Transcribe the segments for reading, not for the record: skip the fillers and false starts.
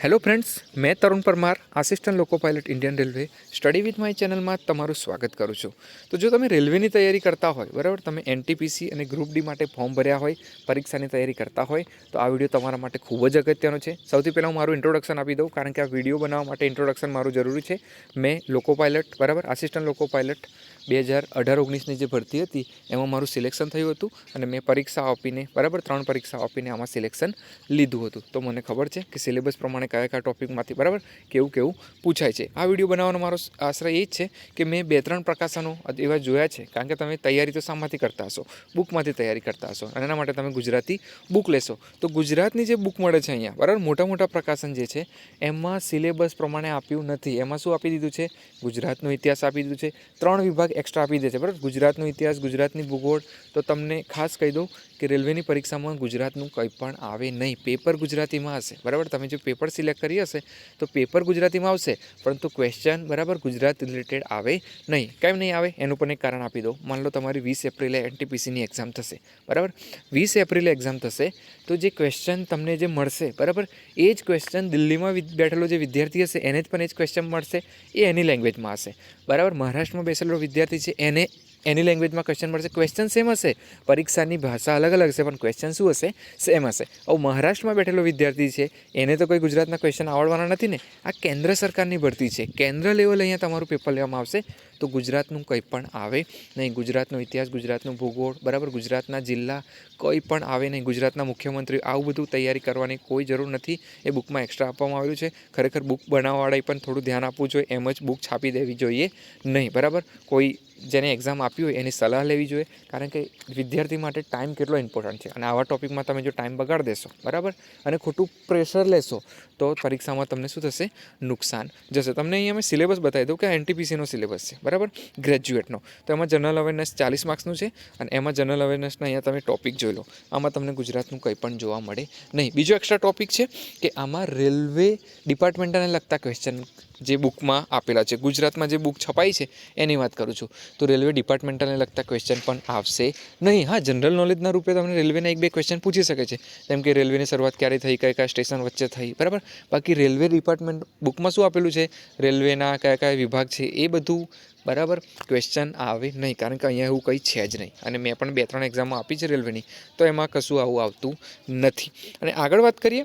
Hello friends, मैं Tarun Parmar assistant loco pilot Indian railway study with my channel में तमाરું સ્વાગત કરું છું। તો જો તમે રેલવેની તૈયારી કરતા હોય, બરાબર, તમે એનટીપીસી અને ગ્રુપ ડી માટે ફોર્મ ભર્યા હોય, પરીક્ષાની તૈયારી કરતા હોય તો આ વિડીયો તમારા માટે ખૂબ જ અગત્યનો છે। સૌથી પહેલાં હું મારું ઇન્ટ્રોડક્શન આપી દઉં, કારણ કે આ વિડીયો બનાવવા માટે ઇન્ટ્રોડક્શન મારું જરૂરી છે। મેં લોકો પાયલટ, બરાબર, આસિસ્ટન્ટ લોકો પાયલટ 2018-19ની જે ભરતી હતી એમાં મારું સિલેક્શન થયું હતું અને મેં પરીક્ષા આપીને, બરાબર, 3 પરીક્ષા આપીને આમાં સિલેક્શન લીધું હતું। તો મને ખબર છે કે સિલેબસ પ્રમાણે કયા ટોપિકમાંથી, બરાબર, કેવું પૂછાય છે। આ વિડીયો બનાવવાનો મારો આશ્રય એ જ છે કે મેં 2-3 પ્રકાશનો એવા જોયા છે, કારણ કે તમે તૈયારી તો શામાંથી કરતા હશો? બુકમાંથી તૈયારી કરતા હશો અને એના માટે તમે ગુજરાતી બુક લેશો। તો ગુજરાતની જે બુક મળે છે અહીંયા, બરાબર, મોટા પ્રકાશન જે છે એમાં સિલેબસ પ્રમાણે આપ્યું નથી। એમાં શું આપી દીધું છે? ગુજરાતનો ઇતિહાસ આપી દીધું છે, 3 વિભાગ એક્સ્ટ્રા આપી દે છે, બરાબર, ગુજરાતનો ઇતિહાસ, ગુજરાતની ભૂગોળ। તો તમને ખાસ કહી દઉં કે રેલવેની પરીક્ષામાં ગુજરાતનું કંઈ પણ આવે નહીં, પેપર ગુજરાતીમાં હશે, બરાબર। તમે જો પેપર સિલેક્ટ કરી હશે તો પેપર ગુજરાતીમાં આવશે, પરંતુ ક્વેશ્ચન, બરાબર, ગુજરાત રિલેટેડ આવે નહીં। કેમ નહીં આવે એનું પણ એક કારણ આપી દઉં। માન લો તમારી 20 એપ્રિલે એનટીપીસીની એક્ઝામ થશે, બરાબર, 20 એપ્રિલે એક્ઝામ થશે તો જે ક્વેશ્ચન તમને જે મળશે, બરાબર, એ જ ક્વેશ્ચન દિલ્હીમાં બેઠેલો જે વિદ્યાર્થી હશે એને જ પણ એ જ ક્વેશ્ચન મળશે, એ એની લેંગ્વેજમાં હશે, બરાબર। મહારાષ્ટ્રમાં બેસેલો વિદ્યાર્થી છે એને એની લેંગ્વેજમાં ક્વેશ્ચન મળશે, ક્વેશ્ચન સેમ હશે, પરીક્ષાની ભાષા અલગ હશે, પણ ક્વેશ્ચન શું હશે? સેમ હશે। હવે મહારાષ્ટ્રમાં બેઠેલો વિદ્યાર્થી છે એને તો કોઈ ગુજરાતના ક્વેશ્ચન આવડવાના નથી ને। આ કેન્દ્ર સરકારની ભરતી છે, કેન્દ્ર લેવલે અહીંયા તમારું પેપર લેવામાં આવશે, તો ગુજરાતનું કંઈ પણ આવે નહીં। ગુજરાતનો ઇતિહાસ, ગુજરાતનું ભૂગોળ, બરાબર, ગુજરાતના જિલ્લા કંઈ પણ આવે નહીં, ગુજરાતના મુખ્યમંત્રી, આવું બધું તૈયારી કરવાની કોઈ જરૂર નથી। એ બુકમાં એક્સ્ટ્રા આપવામાં આવેલું છે। ખરેખર બુક બનાવવાવાળાએ પણ થોડું ધ્યાન આપવું જોઈએ, એમ જ બુક છાપી દેવી જોઈએ નહીં, બરાબર। કોઈ જેને એક્ઝામ આપી હોય એની સલાહ લેવી જોઈએ, કારણ કે વિદ્યાર્થી માટે ટાઈમ કેટલો ઇમ્પોર્ટન્ટ છે અને આવા ટોપિકમાં તમે જો ટાઈમ બગાડી દેશો, બરાબર, અને ખોટું પ્રેશર લેશો તો પરીક્ષામાં તમને શું થશે? નુકસાન જશે। તમને અહીંયા મેં સિલેબસ બતાવી દઉં કે એનટીપીસીનો સિલેબસ છે, બરાબર, ગ્રેજ્યુએટનો। તો એમાં જનરલ અવેરનેસ 40 માર્ક્સનું છે અને એમાં જનરલ અવેરનેસના અહીંયા તમે ટોપિક જોઈ લો, આમાં તમને ગુજરાતનું કંઈ પણ જોવા મળે નહીં। બીજો એક્સ્ટ્રા ટોપિક છે કે આમાં રેલવે ડિપાર્ટમેન્ટને લગતા ક્વેશ્ચન જે બુકમાં આપેલા છે, ગુજરાતમાં જે બુક છપાઈ છે એની વાત કરું છું, તો રેલવે ડિપાર્ટમેન્ટને લગતા ક્વેશ્ચન પણ આવશે નહીં। હા, જનરલ નોલેજના રૂપે તમને રેલવેના 1-2 ક્વેશ્ચન પૂછી શકે છે, જેમ કે રેલવેની શરૂઆત ક્યારે થઈ, કયા સ્ટેશન વચ્ચે થઈ, બરાબર। બાકી રેલવે ડિપાર્ટમેન્ટ બુકમાં શું આપેલું છે, રેલવેના કયા વિભાગ છે એ બધું, બરાબર, ક્વેશ્ચન આવે નહીં, કારણ કે અહીંયા એવું કંઈ છે જ નહીં। અને મેં પણ 2-3 એક્ઝામો આપી છે રેલવેની, તો એમાં કશું આવું આવતું નથી। અને આગળ વાત કરીએ,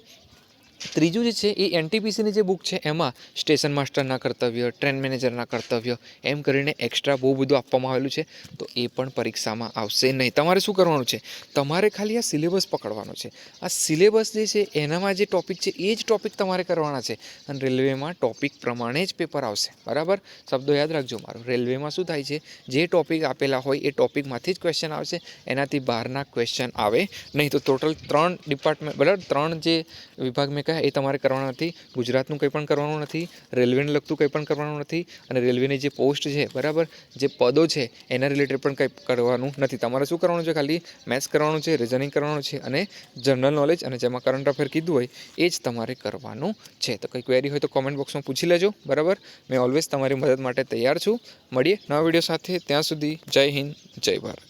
ત્રીજું જે છે એ એનટીપીસીની જે બુક છે એમાં સ્ટેશન માસ્ટરના કર્તવ્ય, ટ્રેન મેનેજરના કર્તવ્ય, એમ કરીને એક્સ્ટ્રા બહુ બધું આપવામાં આવેલું છે, તો એ પણ પરીક્ષામાં આવશે નહીં। તમારે શું કરવાનું છે? તમારે ખાલી આ સિલેબસ પકડવાનો છે। આ સિલેબસ જે છે એનામાં જે ટોપિક છે એ જ ટોપિક તમારે કરવાના છે અને રેલવેમાં ટોપિક પ્રમાણે જ પેપર આવશે, બરાબર। શબ્દો યાદ રાખજો મારો, રેલવેમાં શું થાય છે, જે ટોપિક આપેલા હોય એ ટોપિકમાંથી જ ક્વેશ્ચન આવશે, એનાથી બહારના ક્વેશ્ચન આવે નહીં। તો ટોટલ 3 ડિપાર્ટમેન્ટ, બરાબર, 3 જે વિભાગ મેં એ તમારે કરવાના નથી, ગુજરાતનું કંઈ પણ કરવાનું નથી, રેલવેને લગતું કંઈ પણ કરવાનું નથી, અને રેલવેની જે પોસ્ટ છે, બરાબર, જે પદો છે એના રિલેટેડ પણ કંઈ કરવાનું નથી। તમારે શું કરવાનું છે? ખાલી મેથ્સ કરવાનું છે, રિઝનિંગ કરવાનું છે અને જનરલ નોલેજ, અને જેમાં કરંટ અફેર કીધું હોય એ જ તમારે કરવાનું છે। તો કંઈ ક્વેરી હોય તો કોમેન્ટ બોક્સમાં પૂછી લેજો, બરાબર। મેં ઓલવેઝ તમારી મદદ માટે તૈયાર છું। મળીએ નવા વિડીયો સાથે, ત્યાં સુધી જય હિન્દ, જય ભારત।